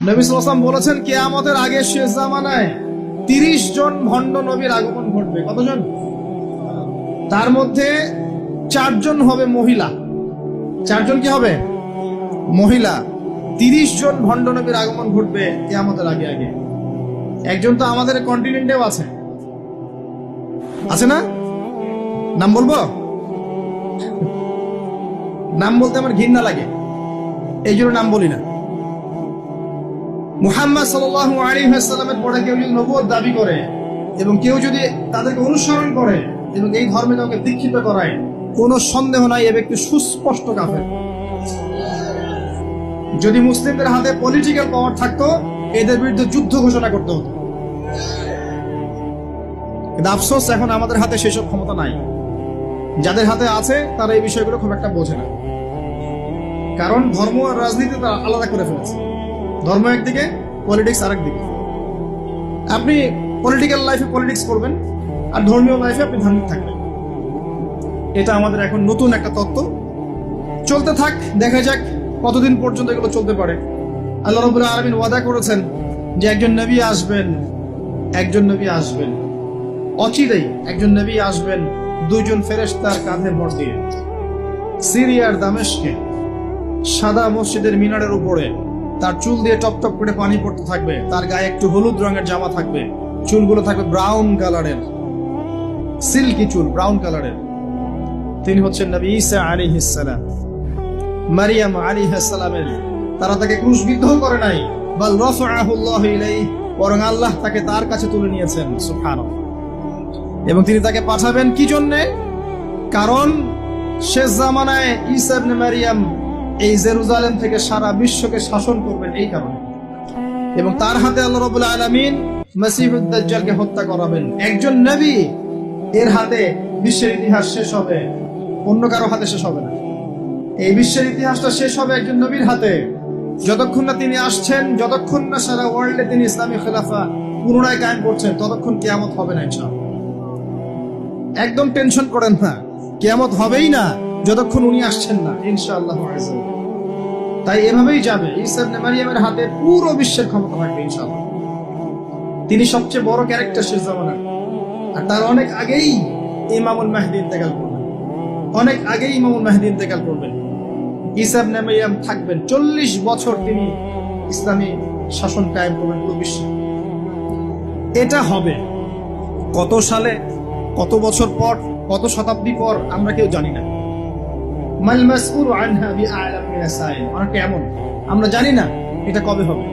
নবী সাল্লাল্লাহু আলাইহি ওয়াসাল্লাম বলেছেন কিয়ামতের আগে শেষ জামানায় 30 জন ভণ্ড নবীর আগমন ঘটবে। কতজন? তার মধ্যে 4 জন হবে মহিলা। 4 জন কি হবে? মহিলা। 30 জন ভণ্ড নবীর আগমন ঘটবে কিয়ামতের আগে আগে। একজন তো আমাদের কন্টিনেন্টেও আছে, আছে না? নাম বলবো? নাম বলতে আমার ঘৃণা লাগে, এই জন্য নাম বলি না। মুহাম্মদ সাল্লাল্লাহু আলাইহি ওয়াসাল্লামের পরে কেউ যদি নবুয়ত দাবি করে এবং কেউ যদি তাদেরকে অনুসরণ করে এবং এই ধর্মে কাউকে দীক্ষিত করায়, কোনো সন্দেহ নাই এ ব্যক্তি সুস্পষ্ট কাফের। যদি মুসলিমদের হাতে পলিটিক্যাল পাওয়ার থাকতো, এদের বিরুদ্ধে যুদ্ধ ঘোষণা করতে হতো। কিন্তু আফসোস, এখন আমাদের হাতে সেসব ক্ষমতা নাই। যাদের হাতে আছে তারা এই বিষয়গুলো খুব একটা বোঝে না, কারণ ধর্ম আর রাজনীতি তারা আলাদা করে ফেলেছে। ধর্ম একদিকে, পলিটিক্স আরেকদিকে। আপনি পলিটিক্যাল লাইফে পলিটিক্স করবেন আর ধর্মীয় লাইফে আপনি ধার্মিক থাকবেন। এটা আমাদের এখন নতুন একটা তত্ত্ব। চলতে থাক, দেখা যাক কতদিন পর্যন্ত এগুলো চলতে পারে। আল্লাহ রাব্বুল আলামিন ওয়াদা করেছেন যে একজন নবী আসবেন, একজন নবী আসবেন অচিরেই। একজন নবী আসবেন 2 জন ফেরেশতার কাঁধে ভর দিয়ে, সিরিয়ার দামেস্কে সাদা মসজিদের মিনারের উপরে। তার চুল দিয়ে টপ টপ করে পানি পড়তে থাকবে, তার গায়ে একটু হলুদ রঙের জামা থাকবে, চুলগুলো থাকবে ব্রাউন কালারের, সিল্কি চুল, ব্রাউন কালারের। তিনি হচ্ছেন নবী ঈসা আলাইহিস সালাম। মারিয়াম আলাইহিস সালামের তারা তাকে ক্রুশবিদ্ধ করে নাই, বাল রাফআহু আল্লাহু ইলাইহি, বরং আল্লাহ তাকে তার কাছে তুলে নিয়েছেন। সুবহানাল্লাহ। এবং তিনি তাকে পাঠাবেন কি জন্যে? কারণ শেষ জামানায় ঈসা ইবনে মারিয়াম এই জেরুজালেম থেকে সারা বিশ্বকে শাসন করবেন, এই কারণে। এবং তার হাতে আল্লাহ রাব্বুল আলামিন মসিহুদ দাজ্জালকে হত্যা করাবেন। একজন নবী, এর হাতে বিশ্বের ইতিহাস শেষ হবে, অন্য কারো হাতে শেষ হবে না। এই বিশ্বের ইতিহাসটা শেষ হবে একজন নবীর হাতে। যতক্ষণ না তিনি আসছেন, যতক্ষণ না সারা ওয়ার্ল্ডে তিনি ইসলামী খেলাফা পুনরায় কায়েম করছেন, ততক্ষণ কিয়ামত হবে না ইনশাআল্লাহ। একদম টেনশন করেন না, কিয়ামত হবেই না যতক্ষণ উনি আসছেন না, ইনশাআল্লাহ। তাই এভাবেই যাবে। ঈসা ইবনে মারিয়ামের হাতে পুরো বিশ্বের ক্ষমতা থাকবে ইনশাআল্লাহ। তিনি সবচেয়ে বড় ক্যারেক্টার শেষ জামানার। আর তার অনেক আগেই ইমামুল মাহদী ইন্তেকাল করবেন, অনেক আগেই ইমামুল মাহদী ইন্তেকাল করবেন। ঈসা ইবনে মারিয়াম থাকবেন 40 বছর, তিনি ইসলামী শাসন কায়েম করবেন পুরো বিশ্বে। এটা হবে কত সালে, কত বছর পর, কত শতাব্দী পর, আমরা কেউ জানি না। মাল মাসউলু আনহা বিআ'লাম মিনাস সাইল, আমরা জানি না এটা কবে হবে।